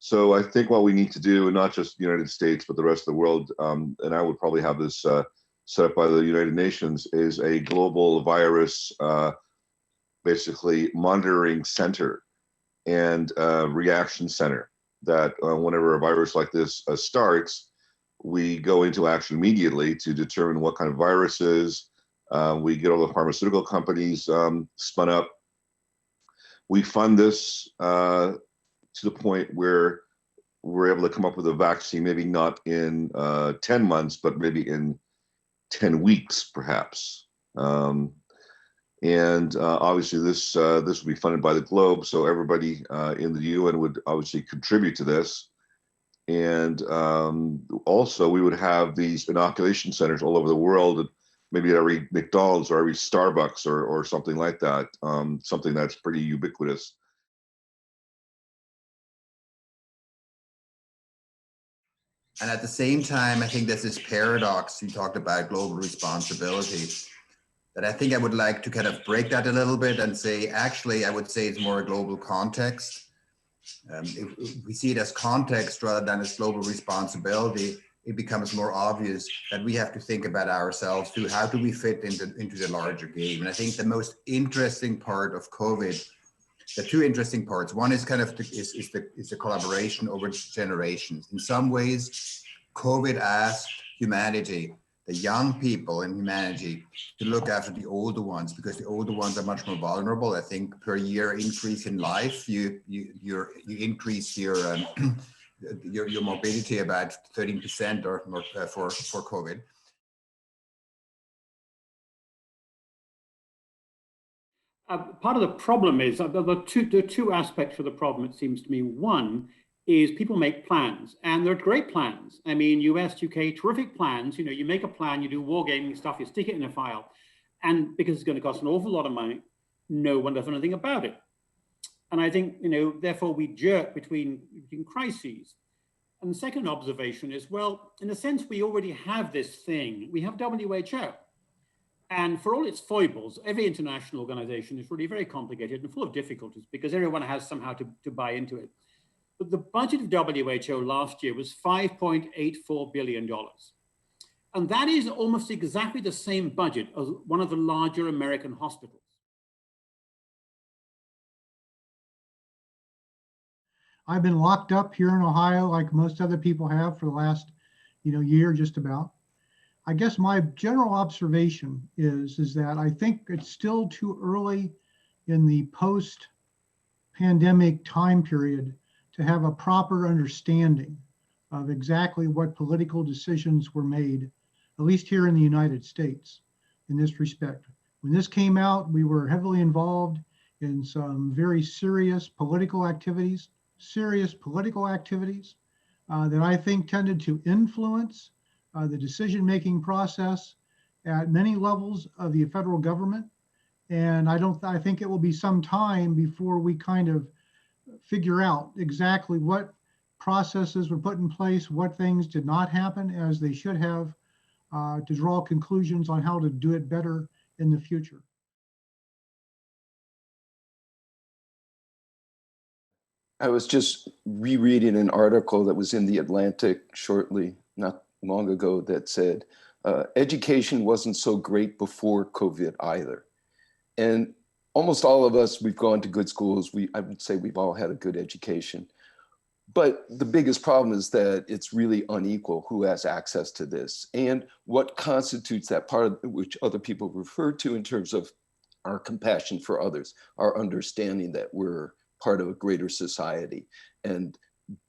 So I think what we need to do, and not just the United States, but the rest of the world, and I would probably have this set up by the United Nations, is a global virus basically monitoring center and reaction center that whenever a virus like this starts, we go into action immediately to determine what kind of virus is. We get all the pharmaceutical companies spun up. We fund this to the point where we're able to come up with a vaccine, maybe not in 10 months, but maybe in 10 weeks, perhaps. And obviously this will be funded by the globe, so everybody in the UN would obviously contribute to this. And also we would have these inoculation centers all over the world, maybe at every McDonald's or every Starbucks or something like that, something that's pretty ubiquitous. And at the same time, I think there's this paradox you talked about, global responsibility, that I think I would like to kind of break that a little bit and say, actually, I would say it's more a global context. If we see it as context rather than as global responsibility, it becomes more obvious that we have to think about ourselves too. How do we fit into the larger game? And I think the most interesting part of COVID, the two interesting parts, one is kind of the collaboration over generations. In some ways, COVID asked humanity, the young people in humanity, to look after the older ones, because the older ones are much more vulnerable. I think per year increase in life, you increase your your morbidity about 13% or more for COVID. Part of the problem is there are two aspects for the problem, it seems to me. One is people make plans, and they're great plans. I mean, US, UK, terrific plans. You know, you make a plan, you do wargaming stuff, you stick it in a file, and because it's going to cost an awful lot of money, no one does anything about it. And I think, you know, therefore we jerk between crises. And the second observation is, well, in a sense, we already have this thing. We have WHO. And for all its foibles, every international organization is really very complicated and full of difficulties because everyone has somehow to buy into it. But the budget of WHO last year was $5.84 billion. And that is almost exactly the same budget as one of the larger American hospitals. I've been locked up here in Ohio, like most other people have for the last, year just about. I guess my general observation is that I think it's still too early in the post-pandemic time period to have a proper understanding of exactly what political decisions were made, at least here in the United States, in this respect. When this came out, we were heavily involved in some very serious political activities that I think tended to influence the decision-making process at many levels of the federal government. And I think it will be some time before we kind of figure out exactly what processes were put in place, what things did not happen as they should have, to draw conclusions on how to do it better in the future. I was just rereading an article that was in The Atlantic not long ago, that said, education wasn't so great before COVID either. And almost all of us, we've gone to good schools. I would say we've all had a good education. But the biggest problem is that it's really unequal who has access to this and what constitutes that part of which other people refer to in terms of our compassion for others, our understanding that we're part of a greater society and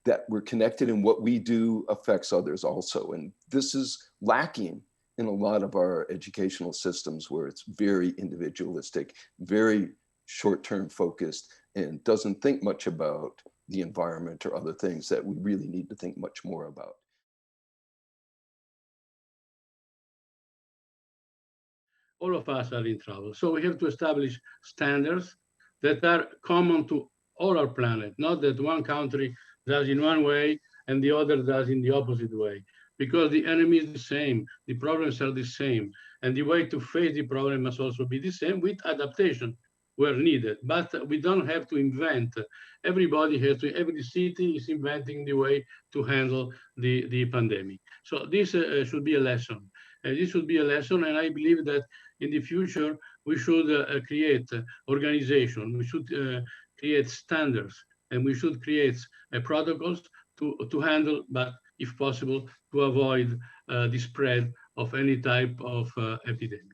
that we're connected and what we do affects others also. And this is lacking in a lot of our educational systems where it's very individualistic, very short-term focused, and doesn't think much about the environment or other things that we really need to think much more about. All of us are in trouble. So we have to establish standards that are common to all our planet, not that one country does in one way and the other does in the opposite way, because the enemy is the same, the problems are the same, and the way to face the problem must also be the same with adaptation where needed. But we don't have to invent. Everybody has to, every city is inventing the way to handle the pandemic. So this should be a lesson. This should be a lesson, and I believe that in the future, we should create organization, we should create standards, and we should create protocols to handle, but if possible, to avoid the spread of any type of epidemic.